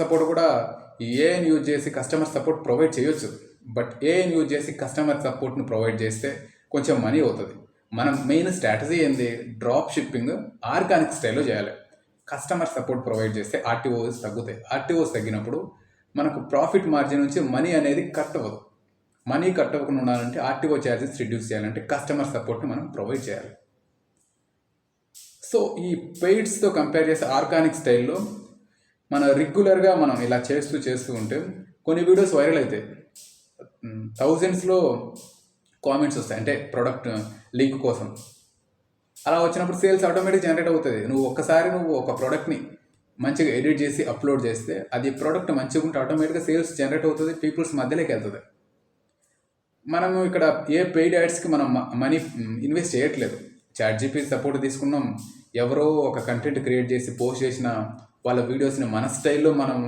Support కూడా ఏఐని use చేసి కస్టమర్ సపోర్ట్ ప్రొవైడ్ చేయొచ్చు. బట్ ఏఐని యూజ్ చేసి కస్టమర్ సపోర్ట్ని ప్రొవైడ్ చేస్తే కొంచెం మనీ అవుతుంది. మనం మెయిన్ స్ట్రాటజీ ఏంది, డ్రాప్ షిప్పింగ్ ఆర్గానిక్ స్టైల్లో చేయాలి. కస్టమర్ సపోర్ట్ ప్రొవైడ్ చేస్తే ఆర్టీఓస్ తగ్గుతాయి. ఆర్టీఓస్ తగ్గినప్పుడు మనకు ప్రాఫిట్ మార్జిన్ నుంచి మనీ అనేది కట్ అవ్వదు. మనీ కట్ అవ్వకుండా ఉండాలంటే ఆర్టీఓ ఛార్జెస్ రిడ్యూస్ చేయాలంటే కస్టమర్ సపోర్ట్ని మనం ప్రొవైడ్ చేయాలి. సో ఈ పెయిడ్స్తో కంపేర్ చేస్తే ఆర్గానిక్ స్టైల్లో మనం రెగ్యులర్గా మనం ఇలా చేస్తూ ఉంటే కొన్ని వీడియోస్ వైరల్ అవుతాయి. థౌజండ్స్లో కామెంట్స్ వస్తాయి, అంటే ప్రోడక్ట్ లింక్ కోసం. అలా వచ్చినప్పుడు సేల్స్ ఆటోమేటిక్ జనరేట్ అవుతుంది. నువ్వు ఒక ప్రోడక్ట్ని మంచిగా ఎడిట్ చేసి అప్లోడ్ చేస్తే అది ప్రోడక్ట్ మంచిగా ఉంటే ఆటోమేటిక్గా సేల్స్ జనరేట్ అవుతుంది, పీపుల్స్ మధ్యలోకి వెళ్తుంది. మనము ఇక్కడ ఏ పెయిడ్ యాడ్స్కి మనం మనీ ఇన్వెస్ట్ చేయట్లేదు. ChatGPT సపోర్ట్ తీసుకున్నాం, ఎవరో ఒక కంటెంట్ క్రియేట్ చేసి పోస్ట్ చేసిన వాళ్ళ వీడియోస్ని మన స్టైల్లో మనం